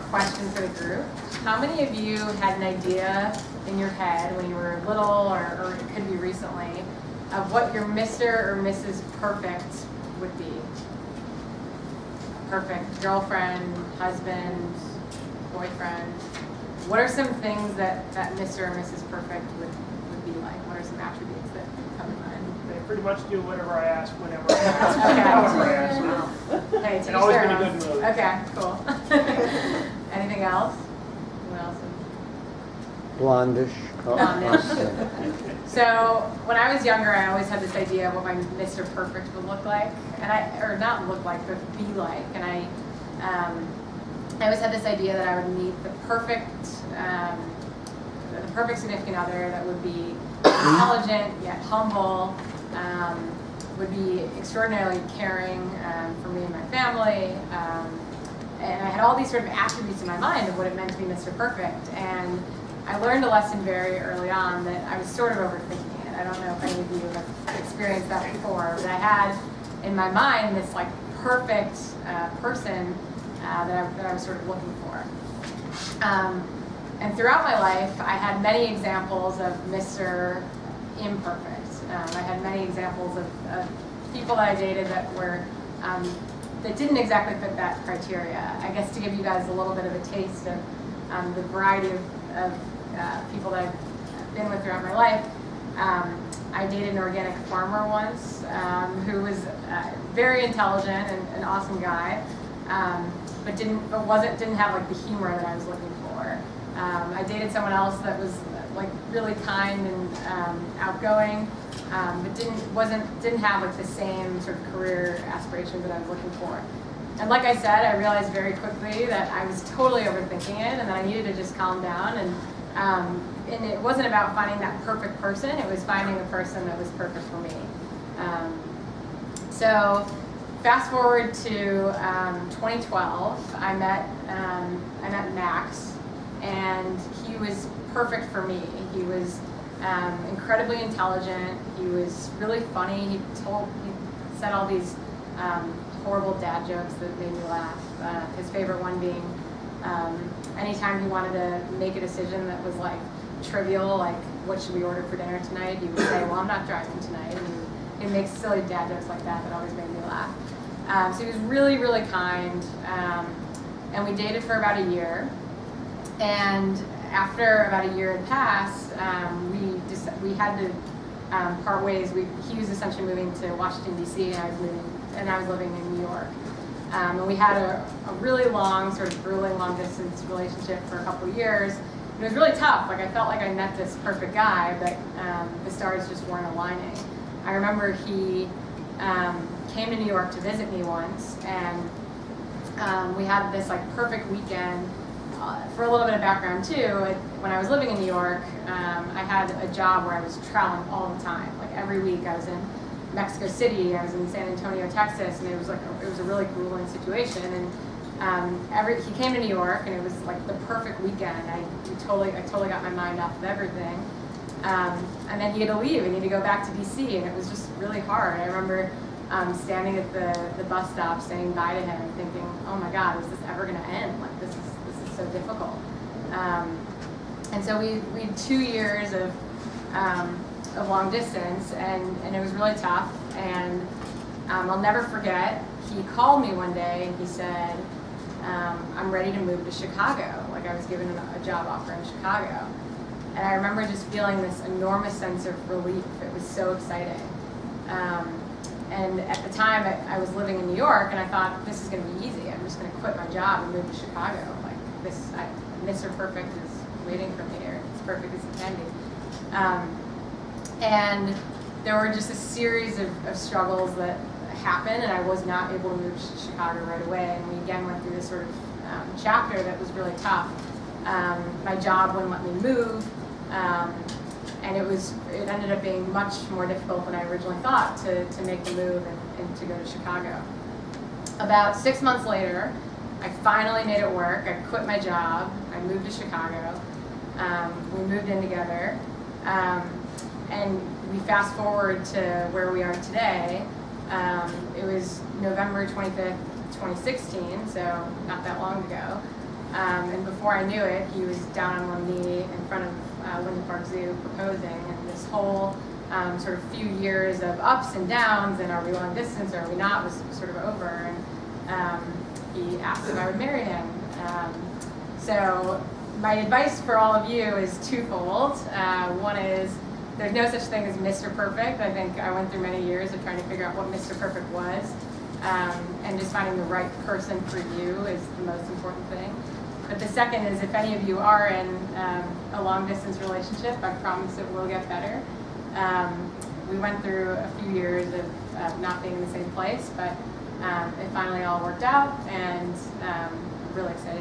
question for the group. How many of you had an idea in your head when you were little, or it could be recently, of what your Mr. or Mrs. Perfect would be? Perfect girlfriend, husband, boyfriend. What are some things that Mr. or Mrs. Perfect would be like? What are some attributes that come to mind? They pretty much do whatever I ask, whenever I ask, however I ask. Okay, And always in a good mood. Okay, cool. Anything else? What else? Blondish. Blondish. So when I was younger, I always had this idea of what my Mr. Perfect would look like, or not look like, but be like. And I always had this idea that I would meet the perfect significant other that would be intelligent yet humble, would be extraordinarily caring for me and my family. And I had all these sort of attributes in my mind of what it meant to be Mr. Perfect. And I learned a lesson very early on that I was sort of overthinking it. I don't know if any of you have experienced that before, but I had in my mind this like perfect person that I was sort of looking for. And throughout my life, I had many examples of Mr. Imperfect. I had many examples of people that I dated that were that didn't exactly fit that criteria. I guess to give you guys a little bit of a taste of the variety of people that I've been with throughout my life. I dated an organic farmer once who was very intelligent and an awesome guy, but didn't have like the humor that I was looking for. I dated someone else that was like really kind and outgoing, but didn't have like the same sort of career aspirations that I was looking for. And like I said, I realized very quickly that I was totally overthinking it, and that I needed to just calm down. And it wasn't about finding that perfect person; it was finding a person that was perfect for me. So, fast forward to 2012, I met Max, and he was perfect for me. He was incredibly intelligent. He was really funny. He said all these horrible dad jokes that made me laugh. His favorite one being anytime he wanted to make a decision that was like trivial, like what should we order for dinner tonight, he would say, well, I'm not driving tonight. And he'd make silly dad jokes like that always made me laugh. So he was really, really kind. And we dated for about a year. And after about a year had passed, we had to part ways. He was essentially moving to Washington, D.C., and I was living in New York. And we had a really long, sort of grueling long-distance relationship for a couple of years. It was really tough. Like I felt like I met this perfect guy, but the stars just weren't aligning. I remember he came to New York to visit me once, and we had this like perfect weekend. For a little bit of background too, when I was living in New York, I had a job where I was traveling all the time. Like every week I was in Mexico City, I was in San Antonio, Texas, and it was a really grueling situation. And he came to New York, and it was like the perfect weekend. I totally got my mind off of everything. And then he had to leave, and he had to go back to DC, and it was just really hard. I remember standing at the bus stop, saying bye to him, and thinking, oh my God, is this ever going to end? Like this is so difficult. And so we had 2 years of long distance, and it was really tough. And I'll never forget, he called me one day and he said, I'm ready to move to Chicago. Like I was given a job offer in Chicago. And I remember just feeling this enormous sense of relief. It was so exciting. And at the time I was living in New York, and I thought, this is going to be easy. I'm just going to quit my job and move to Chicago. Like Mr. Perfect is waiting for me, or as perfect as he can be. And there were just a series of struggles that happened, and I was not able to move to Chicago right away. And we again went through this sort of chapter that was really tough. My job wouldn't let me move, and it ended up being much more difficult than I originally thought to make the move and to go to Chicago. About 6 months later, I finally made it work. I quit my job. I moved to Chicago. We moved in together. And we fast forward to where we are today. It was November 25th, 2016, so not that long ago. And before I knew it, he was down on one knee in front of Winter Park Zoo proposing. And this whole sort of few years of ups and downs, and are we long distance or are we not, was sort of over. And he asked if I would marry him. So my advice for all of you is twofold. One is there's no such thing as Mr. Perfect. I think I went through many years of trying to figure out what Mr. Perfect was. And just finding the right person for you is the most important thing. But the second is if any of you are in a long distance relationship, I promise it will get better. We went through a few years of not being in the same place, but it finally all worked out, and I'm really excited